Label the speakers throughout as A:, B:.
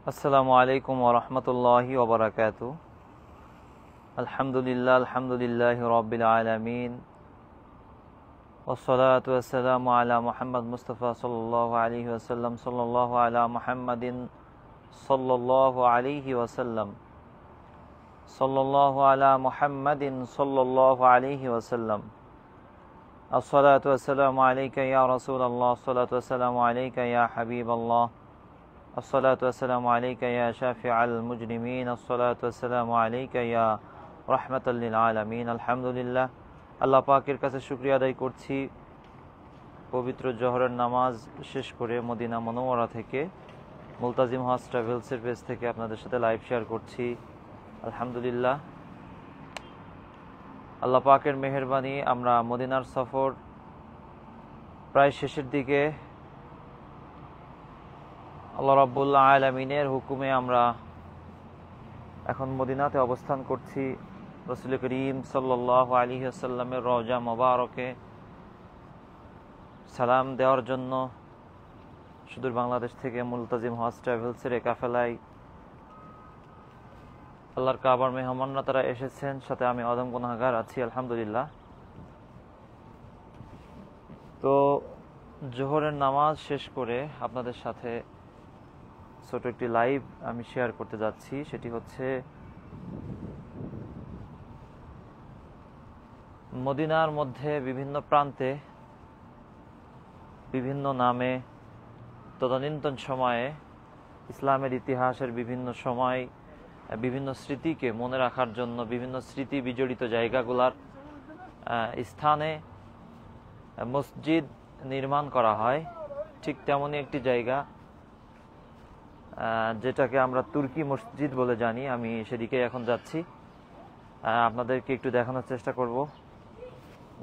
A: আসসালামু আলাইকুম ওয়া রাহমাতুল্লাহি ওয়া বারাকাতুহু। আলহামদুলিল্লাহি রাব্বিল আলামিন ওয়াসসালাতু ওয়াসসালামু আলা মুহাম্মদ মুস্তাফা সাল্লাল্লাহু আলাইহি ওয়াসাল্লাম সাল্লাল্লাহু আলা মুহাম্মাদিন সাল্লাল্লাহু আলাইহি ওয়াসাল্লাম সাল্লাল্লাহু আলা মুহাম্মাদিন সাল্লাল্লাহু আলাইহি ওয়াসাল্লাম। আসসালাতু ওয়াসসালামু আলাইকা ইয়া রাসূলুল্লাহ, আসসালাতু ওয়াসসালামু আলাইকা ইয়া হাবিবাল্লাহ, আসসালাতু ওয়াসসালামু আলাইকা ইয়া শাফিআল মুজরিমিন, আসসালাতু ওয়াসসালামু আলাইকা ইয়া রাহমাতাল লিল আলামিন। আলহামদুলিল্লাহ, আল্লাহ পাকের কাছে শুকরিয়া আদায় করছি। পবিত্র জোহরের নামাজ শেষ করে মদিনা মুনাওয়ারা থেকে মুলতাজিম হজ ট্রাভেলসের পেজ থেকে আপনাদের সাথে লাইভ শেয়ার করছি। আলহামদুলিল্লাহ, আল্লাহ পাকের মেহেরবানি, আমরা মদিনার সফর প্রায় শেষের দিকে। আল্লাহ রাব্বুল আলামিনের হুকুমে আমরা এখন মদিনাতে অবস্থান করছি। রাসূল করিম সাল্লাল্লাহু আলাইহি ওয়াসাল্লামের রওজা মোবারকে সালাম দেওয়ার জন্য সুদূর বাংলাদেশ থেকে মুলতাজিম হজ ট্রাভেলসের এই কাফেলায় আল্লাহর কাবার মেহমানরা তারা এসেছেন, সাথে আমি অদম গুনাহগার আছি। আলহামদুলিল্লাহ, তো জোহরের নামাজ শেষ করে আপনাদের সাথে ছোট একটি লাইভ আমি শেয়ার করতে যাচ্ছি। সেটি হচ্ছে মদিনার মধ্যে বিভিন্ন প্রান্তে বিভিন্ন নামে তদানীন্তন সময়ে ইসলামের ইতিহাসের বিভিন্ন সময় বিভিন্ন স্মৃতিকে মনে রাখার জন্য বিভিন্ন স্মৃতি বিজড়িত জায়গাগুলার স্থানে মসজিদ নির্মাণ করা হয়। ঠিক তেমনই একটি জায়গা যেটাকে আমরা তুর্কি মসজিদ বলে জানি। আমি সেদিকে এখন যাচ্ছি, আপনাদেরকে একটু দেখানোর চেষ্টা করব,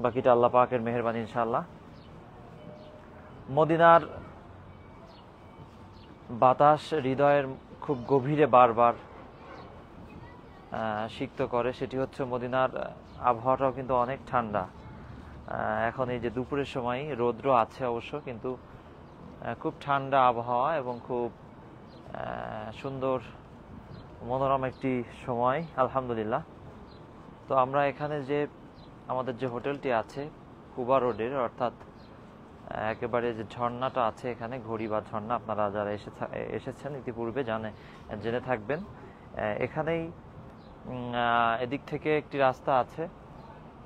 A: বাকিটা আল্লাহ পাকের মেহেরবানি ইনশাআল্লাহ। মদিনার বাতাস হৃদয়ের খুব গভীরে বারবার সিক্ত করে। সেটি হচ্ছে মদিনার আবহাওয়াটাও কিন্তু অনেক ঠান্ডা। এখন এই যে দুপুরের সময় রৌদ্র আছে অবশ্য, কিন্তু খুব ঠান্ডা আবহাওয়া এবং খুব সুন্দর মনোরম একটি সময়। আলহামদুলিল্লাহ, তো আমরা এখানে যে আমাদের যে হোটেলটি আছে কুবা রোডের, অর্থাৎ একেবারে যে ঝর্ণাটা আছে এখানে, ঘড়ি বা ঝর্ণা, আপনারা যারা এসেছেন ইতিপূর্বে জেনে থাকবেন। এখানেই এদিক থেকে একটি রাস্তা আছে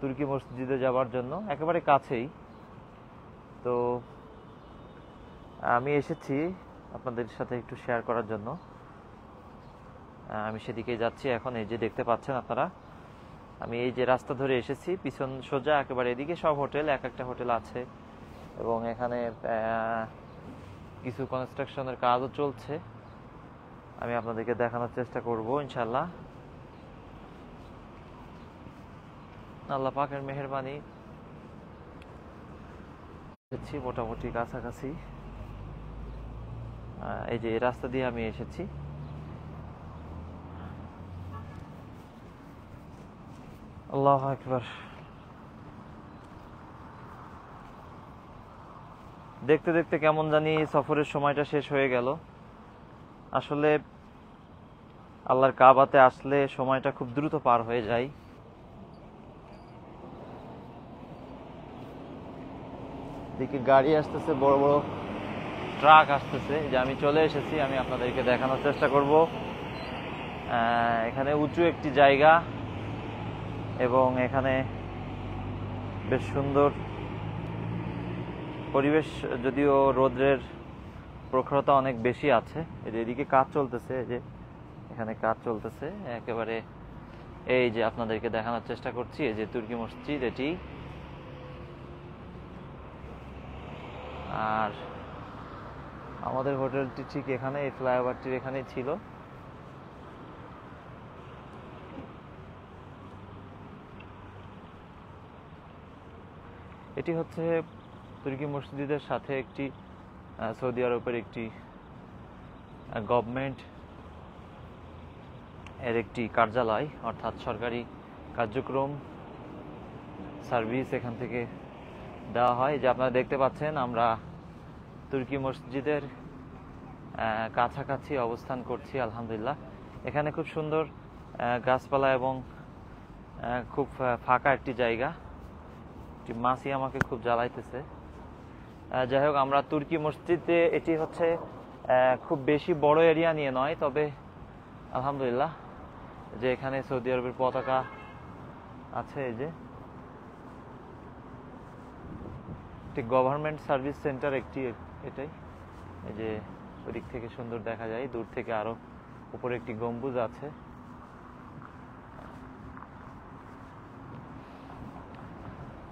A: তুর্কি মসজিদে যাওয়ার জন্য, একেবারে কাছেই। তো আমি এসেছি আপনাদের সাথে একটু শেয়ার করার জন্য। আমি সেদিকে যাচ্ছি এখন। এই যে দেখতে পাচ্ছেন আপনারা, আমি এই যে রাস্তা ধরে এসেছি, পিছন সোজা একেবারে এদিকে সব হোটেল, এক একটা হোটেল আছে এবং এখানে কিছু কনস্ট্রাকশনের কাজও চলছে। আমি আপনাদেরকে দেখানোর চেষ্টা করব ইনশাআল্লাহ। আল্লাহ পাকের মেহেরবানি, মোটামুটি কাছাকাছি। এই যে এই রাস্তা দিয়ে আমি এসেছি। আল্লাহু আকবার। দেখতে দেখতে কেমন জানি সফরের সময়টা শেষ হয়ে গেল। আসলে আল্লাহর কাবাতে আসলে সময়টা খুব দ্রুত পার হয়ে যায়। দিকে গাড়ি আসতেছে, বড় বড় ট্রাক আসতেছে। যে আমি চলে এসেছি, আমি আপনাদেরকে দেখানোর চেষ্টা করব। এখানে উঁচু একটি জায়গা এবং এখানে বেশ সুন্দর পরিবেশ, যদিও রোদ্রের প্রখরতা অনেক বেশি আছে। এদিকে কাজ চলতেছে, এই যে এখানে কাজ চলতেছে একেবারে। এই যে আপনাদেরকে দেখানোর চেষ্টা করছি, এই যে তুর্কি মসজিদ এটি। আর আমাদের হোটেলটি ঠিক এখানে, এই ফ্লাইওভারটির এখানেই ছিল। এটি হচ্ছে তুর্কি মসজিদের সাথে একটি সৌদি আরবের একটি গভর্নমেন্ট এর একটি কার্যালয়, অর্থাৎ সরকারি কার্যক্রম সার্ভিস এখান থেকে দেওয়া হয়। যে আপনারা দেখতে পাচ্ছেন, আমরা তুর্কি মসজিদের কাছাকাছি অবস্থান করছি আলহামদুলিল্লাহ। এখানে খুব সুন্দর গাছপালা এবং খুব ফাঁকা একটি জায়গা। মাছি আমাকে খুব জ্বালাইতেছে। যাই হোক, আমরা তুর্কি মসজিদে, এটি হচ্ছে খুব বেশি বড় এরিয়া নিয়ে নয়, তবে আলহামদুলিল্লাহ যে এখানে সৌদি আরবের পতাকা আছে। এই যে একটি গভর্নমেন্ট সার্ভিস সেন্টার এটাই। এই যে ওদিক থেকে সুন্দর দেখা যায়, দূর থেকে আরো উপরে একটি গম্বুজ আছে।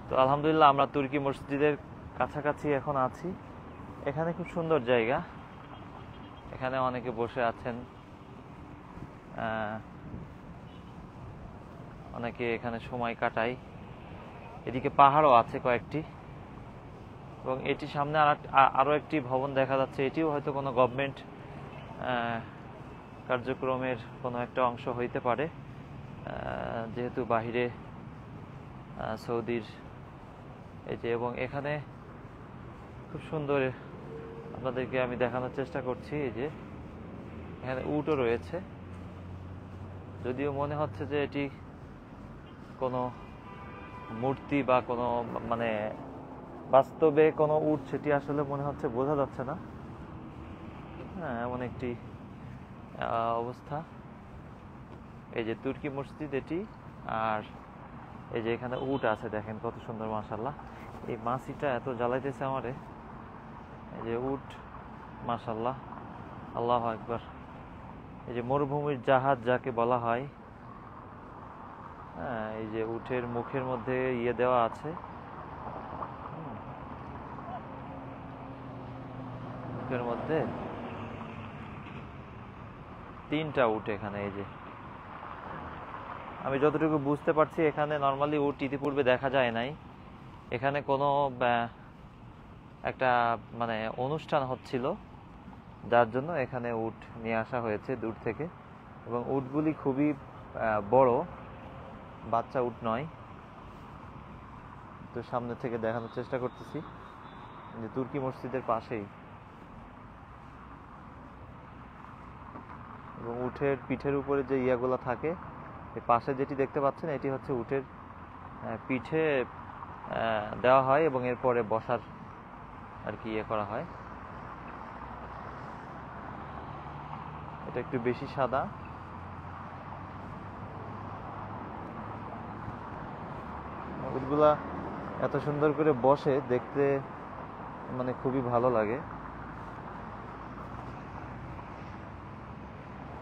A: তো আলহামদুলিল্লাহ আমরা তুর্কি মসজিদের কাছাকাছি এখন আছি। এখানে খুব সুন্দর জায়গা, এখানে অনেকে বসে আছেন, অনেকে এখানে সময় কাটায়। এদিকে পাহাড়ও আছে কয়েকটি, এবং এটির সামনে আরো একটি ভবন দেখা যাচ্ছে। এটিও হয়তো কোনো গভর্নমেন্ট কার্যক্রমের কোনো একটা অংশ হইতে পারে, যেহেতু বাহিরে সৌদির। এই যে, এবং এখানে খুব সুন্দর আপনাদেরকে আমি দেখানোর চেষ্টা করছি। এই যে এখানে উটও রয়েছে, যদিও মনে হচ্ছে যে এটি কোনো মূর্তি বা কোনো মানে বাস্তবে কোনো উট, সেটি আসলে মনে হচ্ছে বোঝা যাচ্ছে না। হ্যাঁ, এমন একটি অবস্থা। এই যে তুর্কি মসজিদ এটি, আর এই যে এখানে উট আছে, দেখেন কত সুন্দর মাশাআল্লাহ। এই মাছিটা এত জ্বালাইতেছে আমারে। এই যে উট, মাশাআল্লাহ, আল্লাহু আকবার। এই যে মরুভূমির জাহাজ যাকে বলা হয়, হ্যাঁ, এই যে উটের মুখের মধ্যে দেওয়া আছে, মুখের মধ্যে 3টা উট এখানে। এই যে আমি যতটুকু বুঝতে পারছি, এখানে নর্মালি উট ইতিপূর্বে দেখা যায় নাই। এখানে কোনো একটা মানে অনুষ্ঠান হচ্ছিল, যার জন্য এখানে উট নিয়ে আসা হয়েছে দূর থেকে। এবং উটগুলি খুবই বড়, বাচ্চা উট নয়। তো সামনে থেকে দেখানোর চেষ্টা করতেছি, যে তুর্কি মসজিদের পাশেই। এবং উটের পিঠের উপরে যে ইয়াগুলো থাকে, এই পাশে যেটি দেখতে পাচ্ছেন, এটি হচ্ছে উটের পিঠে দেওয়া হয়, এবং এরপরে বসার আর কি করা হয়। এটা একটু বেশি সাদা। উটগুলা এত সুন্দর করে বসে, দেখতে মানে খুবই ভালো লাগে।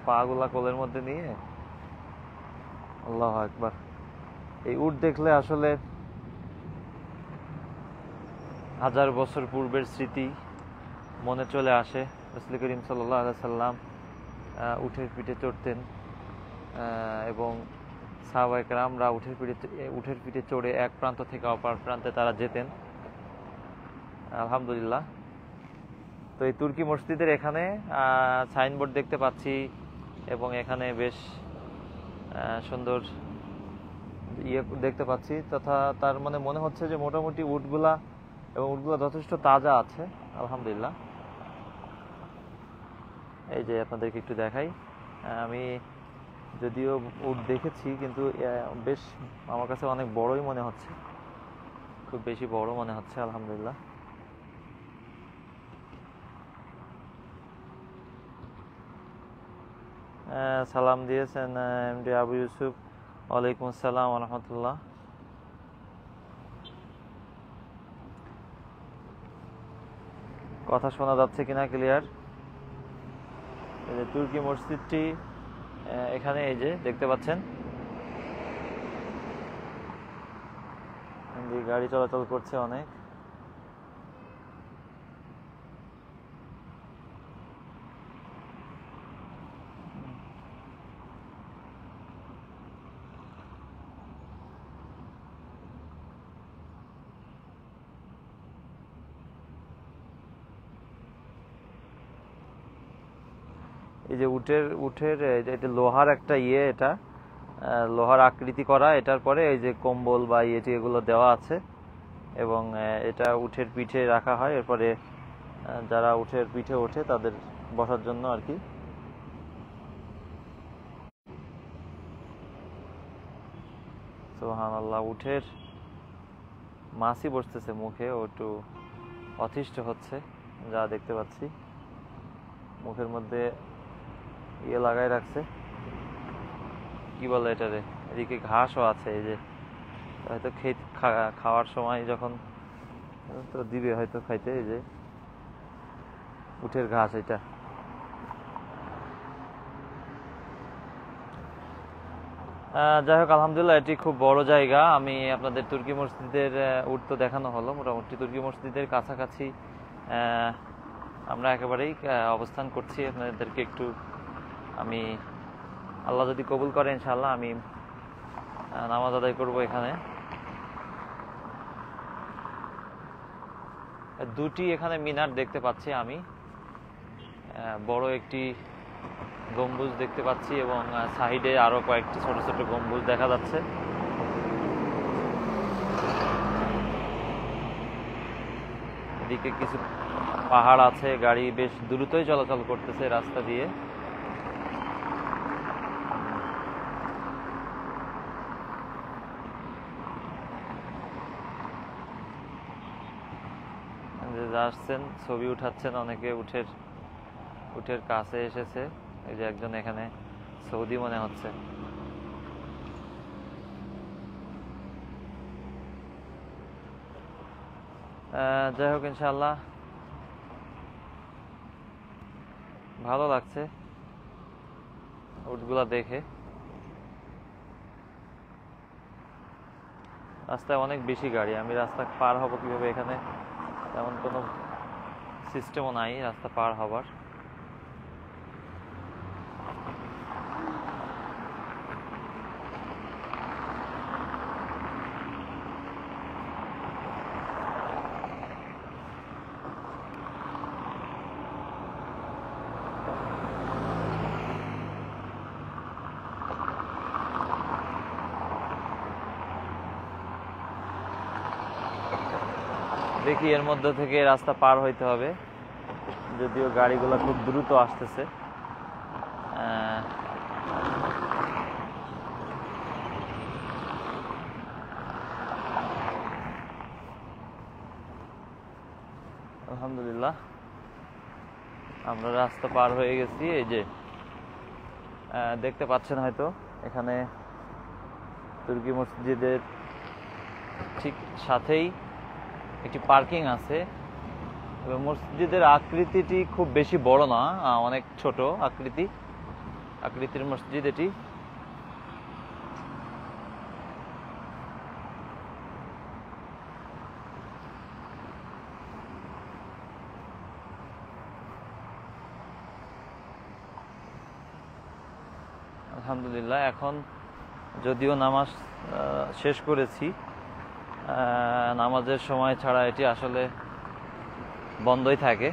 A: পা গুলা কোলের মধ্যে নিয়ে, আল্লাহু আকবার। এই উট দেখলে আসলে 1000 বছর পূর্বের স্মৃতি মনে চলে আসে। রাসূল করিম সাল্লাল্লাহু আলাইহি সাল্লাম উটের পিঠে চড়তেন, এবং সাহাবায়ে কেরামরা উটের পিঠে চড়ে এক প্রান্ত থেকে অপর প্রান্তে তারা যেতেন, আলহামদুলিল্লাহ। তো এই তুর্কি মসজিদের এখানে সাইনবোর্ড দেখতে পাচ্ছি, এবং এখানে বেশ সুন্দর দেখতে পাচ্ছি, তথা তার মানে মনে হচ্ছে যে মোটামুটি উটগুলা যথেষ্ট তাজা আছে, আলহামদুলিল্লাহ। এই যে আপনাদেরকে একটু দেখাই, আমি যদিও উট দেখেছি, কিন্তু বেশ আমার কাছে অনেক বড়ই মনে হচ্ছে, খুব বেশি বড় মনে হচ্ছে, আলহামদুলিল্লাহ। সালাম দিয়েছেন এমডি আবু ইউসুফ, ওয়ালাইকুম আসসালাম ওয়া রাহমাতুল্লাহ। কথা শোনা যাচ্ছে কিনা ক্লিয়ার? এই যে তুর্কি মসজিদটি, এখানে এই যে দেখতে পাচ্ছেন গাড়ি চলাচল করছে অনেক। এই যে উটের এটা লোহার একটা এটা লোহার আকৃতি করা, এটার পরে এই যে কম্বল বা এগুলো দেওয়া আছে, এবং এটা উটের পিঠে রাখা হয়। এরপরে যারা উটের পিঠে ওঠে তাদের বসার জন্য আর কি। সুবহানাল্লাহ, উটের মাছই বসতেছে মুখে, ও একটু অতিষ্ঠ হচ্ছে যা দেখতে পাচ্ছি। মুখের মধ্যে ইয়ে লাগাই রাখছে, কি বলে এটারে, এদিকে ঘাসও আছে। এই যে হয়তো খাওয়ার সময় যখন তো দিবে হয়তো খাইতে, এই যে উটের ঘাস এটা। যাই হোক, আলহামদুলিল্লাহ, এটি খুব বড় জায়গা। আমি আপনাদের তুর্কি মসজিদের উট তো দেখানো হলো, মোটামুটি তুর্কি মসজিদের কাছাকাছি আমরা একেবারেই অবস্থান করছি। আপনাদেরকে একটু আমি, আল্লাহ যদি কবুল করে ইনশাআল্লাহ, আমি নামাজ আদায় করব এখানে। দুটি এখানে মিনার দেখতে পাচ্ছি আমি, বড় একটি গম্বুজ দেখতে পাচ্ছি এবং সাইডে আরো কয়েকটি ছোট ছোট গম্বুজ দেখা যাচ্ছে। এদিকে কিছু পাহাড় আছে, গাড়ি বেশ দ্রুতই চলাচল করতেছে রাস্তা দিয়ে। আসছেন, ছবি উঠাচ্ছেন অনেকে, উটের কাছে এসেছে। এই যে একজন এখানে সৌদি মনে হচ্ছে। যাই হোক, ইনশাআল্লাহ ভালো লাগছে উটগুলা দেখে। রাস্তায় অনেক বেশি গাড়ি, আমি রাস্তা পার হব কিভাবে, এখানে তেমন কোনো সিস্টেমও নাই রাস্তা পার হবার। দেখি এর মধ্যে থেকে রাস্তা পার হইতে হবে, যদিও গাড়িগুলো খুব দ্রুত আসতেছে। আলহামদুলিল্লাহ, আমরা রাস্তা পার হয়ে গেছি। এই যে দেখতে পাচ্ছেন হয়তো, এখানে তুর্কি মসজিদের ঠিক সাথেই একটি পার্কিং আছে এবং মসজিদের আকৃতিটি খুব বেশি বড় না, অনেক ছোট আকৃতির মসজিদ এটি। আলহামদুলিল্লাহ, এখন যদিও নামাজ শেষ করেছি, নামাজের সময় ছাড়া এটি আসলে বন্ধই থাকে।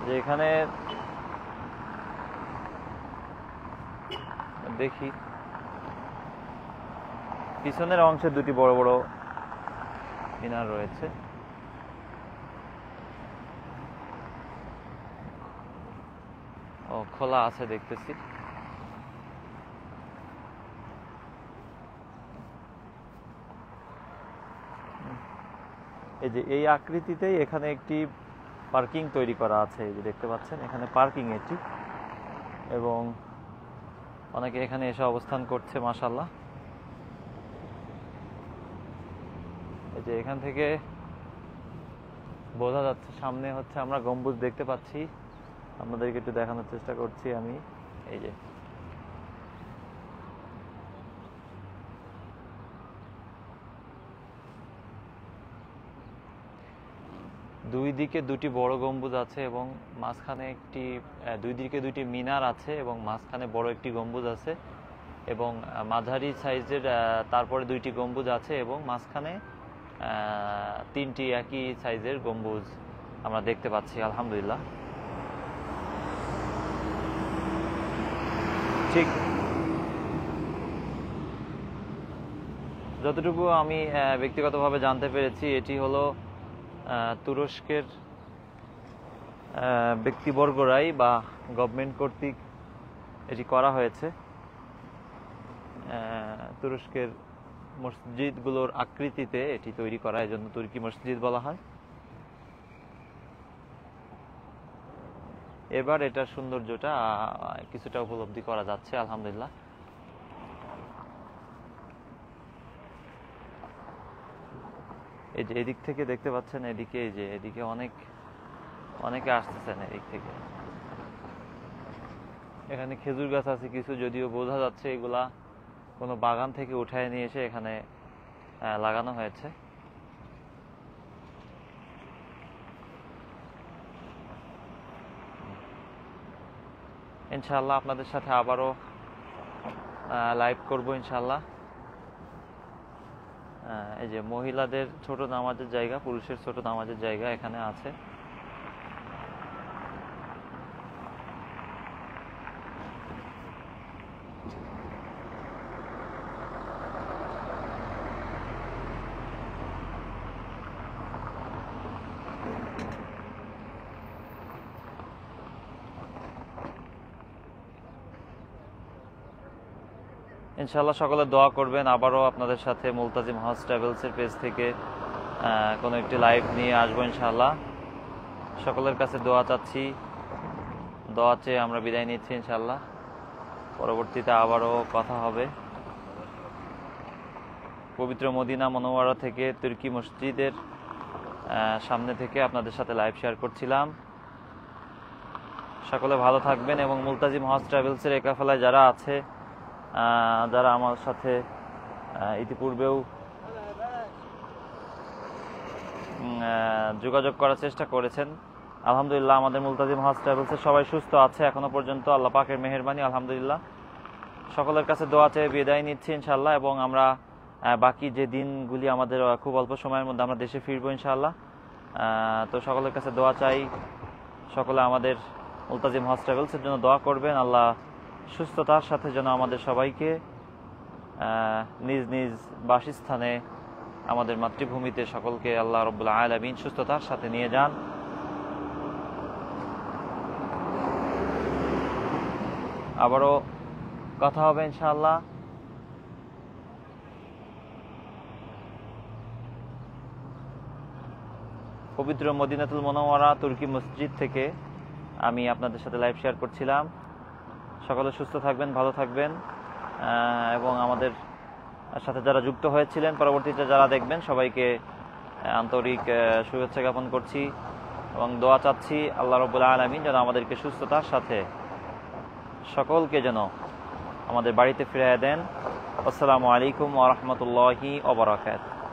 A: যে এখানে দেখি পিছনের অংশে দুটি বড় বড় মিনার রয়েছে। ও, খোলা আছে দেখতেছি। এই যে এই আকৃতিতেই এখানে একটি পার্কিং তৈরি করা আছে, এই যে দেখতে পাচ্ছেন এখানে পার্কিং এটি, এবং অনেকে এখানে এসে অবস্থান করছে মাশাআল্লাহ। এই যে এখান থেকে বোঝা যাচ্ছে সামনে হচ্ছে আমরা গম্বুজ দেখতে পাচ্ছি, আপনাদেরকে একটু দেখানোর চেষ্টা করছি আমি। এই যে দুই দিকে দুটি বড় গম্বুজ আছে এবং মাঝখানে একটি, দুই দিকে দুইটি মিনার আছে এবং মাঝখানে বড় একটি গম্বুজ আছে এবং মাঝারি সাইজের তারপরে দুইটি গম্বুজ আছে এবং মাঝখানে তিনটি একই সাইজের গম্বুজ আমরা দেখতে পাচ্ছি। আলহামদুলিল্লাহ, ঠিক যতটুকু আমি ব্যক্তিগতভাবে জানতে পেরেছি, এটি হলো তুরস্কের ব্যক্তিবর্গরাই বা গভর্নমেন্ট কর্তৃক এটি করা হয়েছে। তুরস্কের মসজিদগুলোর আকৃতিতে এটি তৈরি করা, এই জন্য তুর্কি মসজিদ বলা হয়। এবার এটার সৌন্দর্যটা কিছুটা উপলব্ধি করা যাচ্ছে, আলহামদুলিল্লাহ। এই যে এদিক থেকে দেখতে পাচ্ছেন, এদিকে এই যে এদিকে অনেকে আসতেছেন এদিক থেকে। এখানে খেজুর গাছ আছে কিছু, যদিও বোঝা যাচ্ছে এগুলা কোনো বাগান থেকে উঠায় নিয়ে এসে এখানে লাগানো হয়েছে। ইনশাআল্লাহ আপনাদের সাথে আবারও লাইভ করব ইনশাআল্লাহ। এই যে মহিলাদের ছোট নামাজের জায়গা, পুরুষের ছোট নামাজের জায়গা এখানে আছে। ইনশাআল্লাহ সকলে দোয়া করবেন। আবারও আপনাদের সাথে মুলতাজিম হজ ট্রাভেলসের পেজ থেকে কোনো একটি লাইভ নিয়ে আসবো ইনশাআল্লাহ। সকলের কাছে দোয়া চাচ্ছি, দোয়া চেয়ে আমরা বিদায় নিচ্ছি ইনশাআল্লাহ। পরবর্তীতে আবারও কথা হবে। পবিত্র মদিনা মনোয়ারা থেকে তুর্কি মসজিদের সামনে থেকে আপনাদের সাথে লাইভ শেয়ার করছিলাম। সকলে ভালো থাকবেন এবং মুলতাজিম হজ ট্রাভেলসের এই কাফেলায় যারা আছে, যারা আমার সাথে ইতিপূর্বেও যোগাযোগ করার চেষ্টা করেছেন, আলহামদুলিল্লাহ আমাদের মুলতাজিম হজ ট্রাভেলসের সবাই সুস্থ আছে এখনো পর্যন্ত, আল্লাহ পাকের মেহেরবানি আলহামদুলিল্লাহ। সকলের কাছে দোয়া চেয়ে বিদায় নিচ্ছি ইনশাআল্লাহ। এবং আমরা বাকি যে দিনগুলি আমাদের খুব অল্প সময়ের মধ্যে আমরা দেশে ফিরবো ইনশাআল্লাহ। তো সকলের কাছে দোয়া চাই, সকলে আমাদের মুলতাজিম হজ ট্রাভেলসের জন্য দোয়া করবেন। আল্লাহ সুস্থতার সাথে যেন আমাদের সবাইকে নিজ নিজ বাসস্থানে, আমাদের মাতৃভূমিতে সকলকে আল্লাহ রাব্বুল আলামিন সুস্থতার সাথে নিয়ে যান। আবারও কথা হবে ইনশাআল্লাহ। পবিত্র মদিনাতুল মুনাওয়ারা তুর্কি মসজিদ থেকে আমি আপনাদের সাথে লাইভ শেয়ার করছিলাম। সকলে সুস্থ থাকবেন, ভালো থাকবেন এবং আমাদের সাথে যারা যুক্ত হয়েছিলেন, পরবর্তীতে যারা দেখবেন, সবাইকে আন্তরিক শুভেচ্ছা জ্ঞাপন করছি এবং দোয়া চাচ্ছি আল্লাহ রাব্বুল আলামিন যেন আমাদেরকে সুস্থতার সাথে সকলকে যেন আমাদের বাড়িতে ফিরিয়ে দেন। আসসালামু আলাইকুম ওয়া রাহমাতুল্লাহি ওয়া বারাকাতুহু।